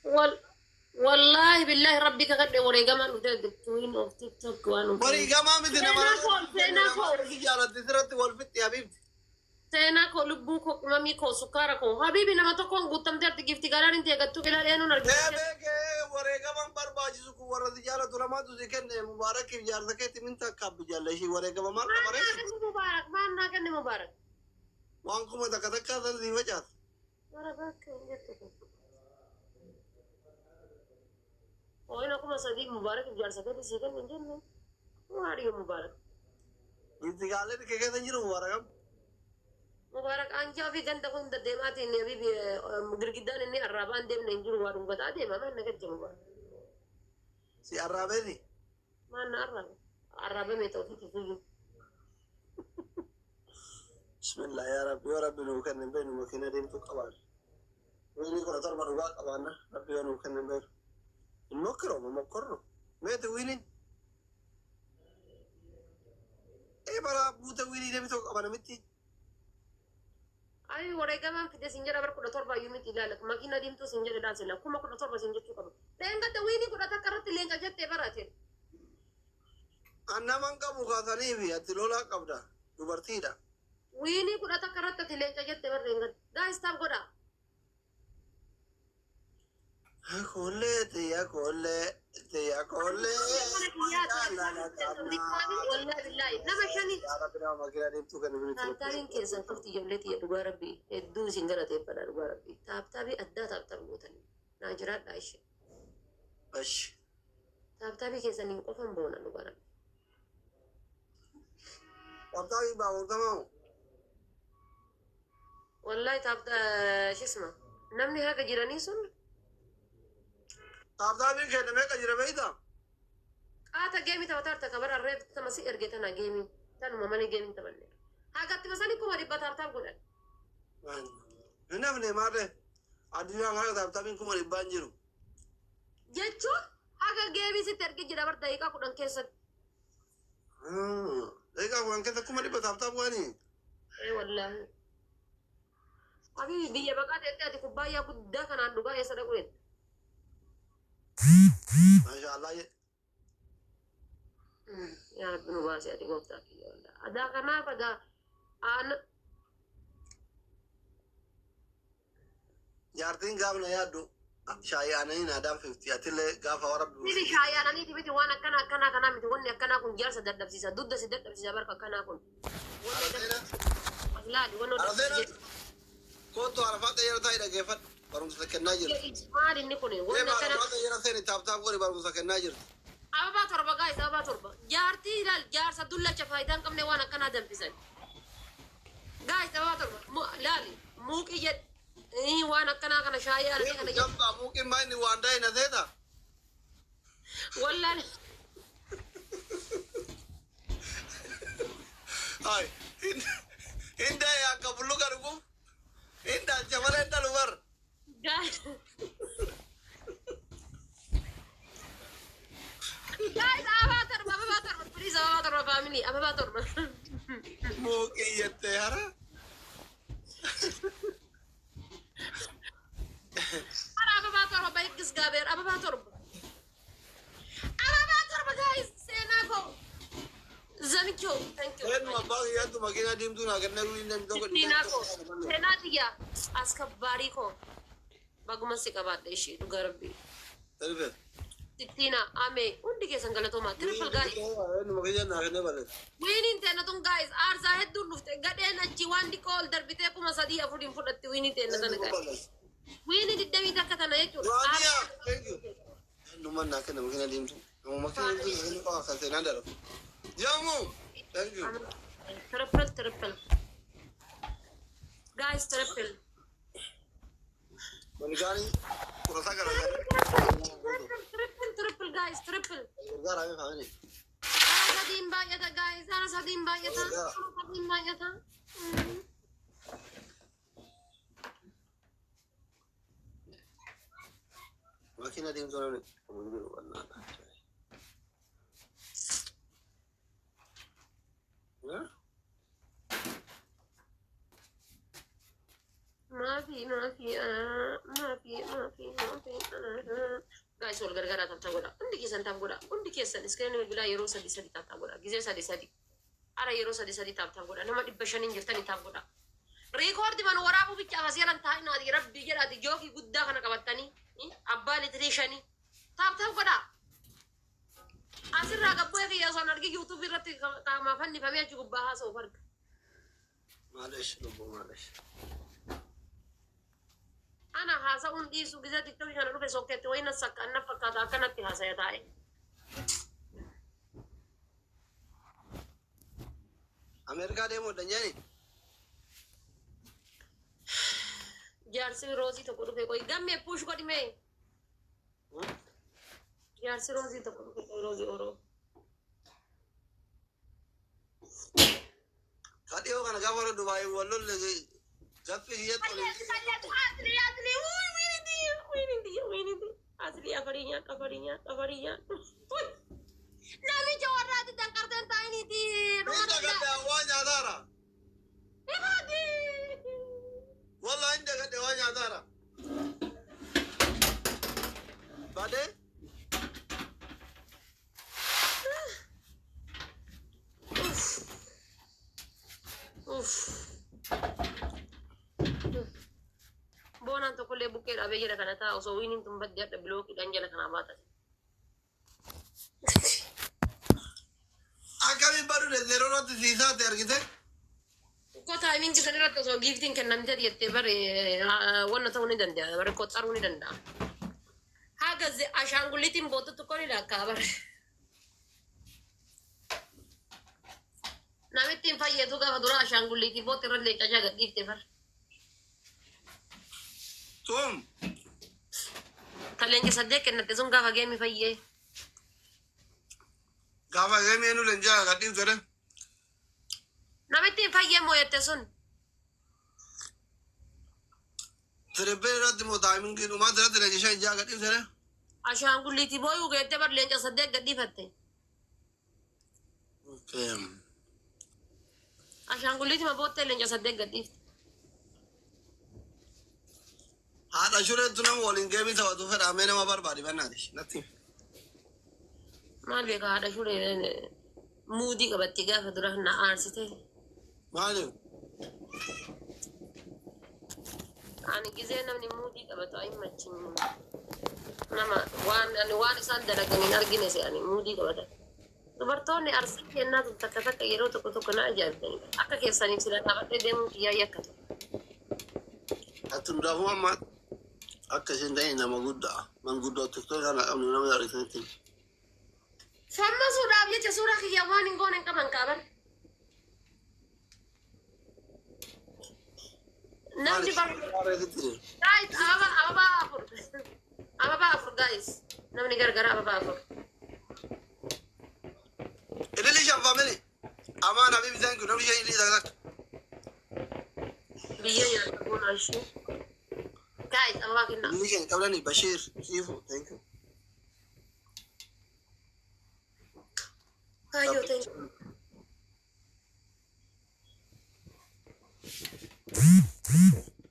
وال والله بالله ربك قد وريقا ما نتدكتوين أو تيك توك وانو وريقا ما مثل ما سيناكو رجالة تسرت والفت يا حبيبتي سيناكو لبوكو ماميكو سكاركو حبيبي نما تكون قطم ترتي جفتي قرار انتي قدتو كلا لأنو نرجع بيك وريقا ما برباجي سكو ورا رجالة ما تذكرني مبارك كيف جارتك من تكاب جالة شيء وريقا ما مبارك ما ناكن مبارك وانكم تكتك هذا اللي وجهت مبارك وين أكو صديق مبارك جالسة سيكون من جنة واريو مبارك انت قال لي كيف تنجر مبارك مبارك أنجا في جنة كون ددمات إني أبي مقرقدان إني الرابان دم ننجر وارم بتا دم ما نكت مبارك سي الرابني ما نعرف الرابع متوفي فيه بسم الله يا رب يا رب لو كان بين وكنا دين تقبل وين يكون تربى رواق أبانا ربي لو كان بين المكرم ومكرم ميت وينين إيه برا بوتا وينين دم تقبل متي أي ورقة ما في سنجر أبر كل تربة يومي تلالك ما كنا ديم تو سنجر دانسنا كم كل تربة سنجر شو كم لين قد ويني كل تكررت لين جت تبراتين أنا من قبل قاثني في أتلولا قبدا دوبرتيدا ويني كل تكررت لين جت تبرين قد دا استام كذا يا كله والله بالله نما شاني يا رب ما كنا دين تو كنا بنتي تارين كيسان كفتي جملتي يا دوغا ربي ادو سنجر تبرا دوغا ربي تابي أدى تاب موتني ناجرات دايش أش تابي كيسان ينقفن بونا دوغا ربي وطاي باو والله شو اسمه نمني هاك جيراني سن تابتا كنا ما كجرا بيدا جيمي تبتارتا كبر الريب تمسي ارجعتنا جيمي تانو ماماني جيمي تبني هاك تمساني كم ريب بتارتا بقول هنا من مارة أدينا ما تابتا كم ريبانجرو جتشو هاك جيمي سترجع جرا بردايكا كودن كيسد دايكا كودن كيسد كم ريب تابتا بواني اي والله أبي بيجي بقى تأتي كوبايا كودا كان عنده بقى يسرق وين ما شاء الله يا رب نباسي أدي قفتك يا الله أدا كنا فدا أنا يارتين قابنا يادو شاي أنا هنا دام 50 أتلي قافا ورب نبي شاي أنا نيجي بيتي وانا كنا ميتي وانا كنا كون جالسة دردب سيسا ضد سدردب سيسا بركة كنا كون لا دي وانا كنت عرفت يا رتاي دقيفت برمس لك الناجر ما دي نكوني وانا كنا يا رتاي تاب قولي برمس لك الناجر أبا تربا guys أبا تربا جارتي لا جار سدولة شفايدان كم نوانا كنا دم بيسان guys أبا تربا لا موك يجد إيه وانا كنا شاي أنا كنا جنب ممكن ما إني وانداي نزيدا ولا هاي إنت يا قبلو كرقو إنت جمال إنت لور guys أبا تربا please أبا تربا family أبا تربا ممكن يتهرا أبا تربا يكس قابر أبا تربا guys سيناكو زميكو thank you إن ما باقي يا ماكينة ديم دونا كنا نقول إن دوك سيناكو سيناتيا أسكباريكو baguma si kabadde ishi dhuga rabbi تعرف tittina ame undi kesan galatoma triple guys إن ما كنا نحن بلد winin tena tun guys arza heddu lufte gadena chi wandi call darbite kuma sadiya fudin fudatti winin tena tan guys wini diddami takata na yechu رانيا thank you إنه ما نحن ماكينة ديم دون ما كنا ديم إنه كوا خسرنا دارو جامو thank you triple guys triple Manigani, kurasa kara triple guys triple gara me family. ana sadim bayata guys ana sadim bayata Makina dim zona mundur warna. Ya? ما في أنا guys wal gargaara taphata godha. Hundi keessan taphata godha. Hundi keessan iskiriinii bilbilaa yeroo sadi taphata godha. Gizee sadi. Ara yeroo sadi taphata godha. Nama 500 jirtanii taphata godha. Reekoordi man waraabuu bicha afasiyalan taa'inaati rabbi jedhaati jookii guddaa kana qabattanii abbaa litirii 5 taphata godha. Asirraa gabboo eegiyyaa osoo argi yuutuubii irratti qaamaa fannifamee achi gubbaa haasa'u farga. Maaleesh lubbuu maaleesh. Ana haasa'uun dhiisu gizee tiktookii kana dhufe sokkeetti wayina sakkaanna fakkaata akkanatti haasa'e taa'e. Ameerikaa deemuu dandeenya. Jaarsi roozii tokko dhufe qoy gammee puush godhime. Jaarsi roozii tokko dhufe roozii oroo. Kadhiyoo kana gaafa Dubaay wallolle gaffi hiyyatti olii. Asli afarinya. Namicha warraati danqarteen taa'iniiti. Inda gadda waan nyaataara. Wallah inda gadda waan nyaataara. Baadee. Bonaan tokkollee bukkee dhaabee jira kana ta'a osoo winiin tun baddee adda bilookiidhaan jala kanaa baatan. Akkamiin baduu yeroo irratti siisaatti argite? Ko taayimingi san irratti osoo giiftiin kennamte jettee bare wanna ta'uu ni danda'a bare qoxxaruu ni danda'a. Haga ashaangulliitiin booda tokko ni lakkaa bare. Namittiin fayyadu gaafa dura ashaangulliitii booda irra leeqachaa gadhiifte bare. Tum. Kaleenca saddeet kennatte sun gaafa geemi fayyee. Gaafa geemi enu leenjaa gadhiifte dha. Namittiin fayyee moo'ette sun. Tiribbee irratti moo taayimingi dhumaa irratti leenjishaa ijaa gadhiifte dha. Ashaangulliitii booyuu geette bar leenca saddeet gadhiifatte. Ashaangulliitii ma boottee leenca saddeet gadhiifte. Haadha shureetu nama waliin geemii taphatu fedha amee nama barbaadi bannaati natti. Maal beekaa haadha shuree muudii qabatti gaafa dura na aarsite. Maaliif? Ani gizee namni muudii qabatu ayi machin nama waan isaan dalaganii argine se'anii muudii qabatan. Dubartoonni arsii kennaa takka yeroo tokko na ajaa'ibdanidha. Akka keessaniif sila dhaabadhee deemuun kiyyaa yakkatu. Ati hundaafuu amma akka isin ta'e nama guddaa manguddoo tiktook kana qabnu nama yaadisanitti. Fammasuudhaaf jecha suuraa kiyyaa waan hin goone hin qaban qaaban. Namni guys, ababa afur guys. Namni gargara ababa afur. Edilishan family. Amaan habibi thank you. Namni shan ilii zakzak. Biyya nyaata boona ishee. Guys, ababa kenna. Edilishan qablani Bashir Shifu thank you. Kayo thank you.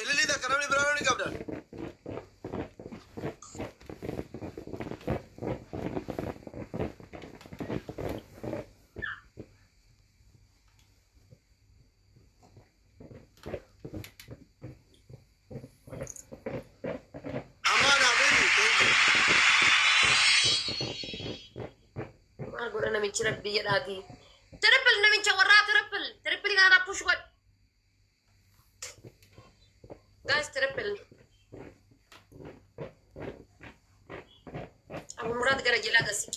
Ilili da kanamni birano ni qabdan. Amaan habibi thank you. Maal godha namichi rabbi jedhaati. Triple namicha warraa triple kana push godh. Guys, triple. Abu Murad gara jala gasi.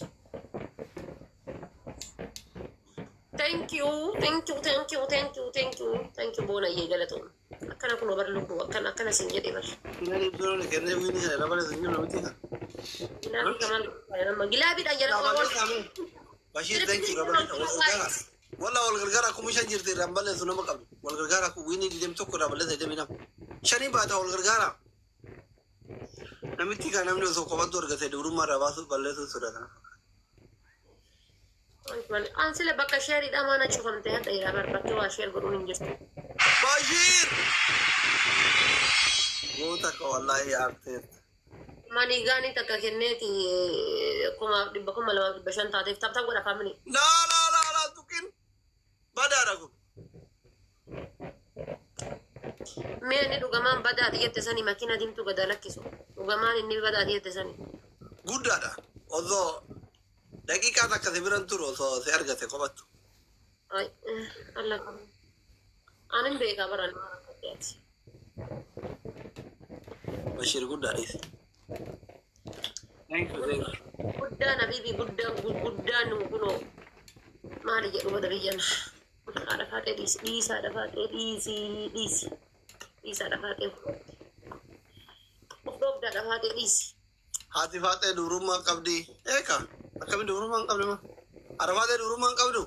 Thank you bona ye galato. Akkana kuno bar lubu akkana sinjede bar. Kinari biro ne kenne wini hai rabale sinjil no mitika. Gilabi kamal nama gilabi dan jala wal. Bashir thank you rabale gargara. Walla wal gargara ku mishan jirti rabale suno makab. Wal gargara ku wini dem tokko rabale de demina. Shani baata wal gargara. Namitti kana namni osoo kophattu argate durummaa irraa baasuuf balleessuun sodaata. Ansile bakka sheeriidha mana cufamte hadda ira barbatte waa sheer godhuun hin jirtu. Bashir! Goota ka wallahi yaarteet. Mani gani takka kenneeti kuma dhibba kuma lama dhibba shan taateef taptaa godha faamini. La tukin. Badaadha kun. Mee inni dhugamaan badaati jette sani makiina diimtuu gada lakkisu. Dhugamaan inni badaati jette sani. Guddaadha. Osoo daqiiqaa takka si biran turu osoo si argate qofatu. Ay, Allah qabu. Anin beekaa baran akkaati. Bashir guddaadhis. Thank you. Guddaan habiibi guddaan kunoo maali jedhu bada biyyan. Haadha faatee dhiisi dhiisaadha faatee dhiisaadha faatee of dhoofdaadha faatee dhiisi. Haati faatee durummaa qabdi. Eeka akkamiin durummaa hin qabdi maa? Haadha faatee durummaa hin qabdu.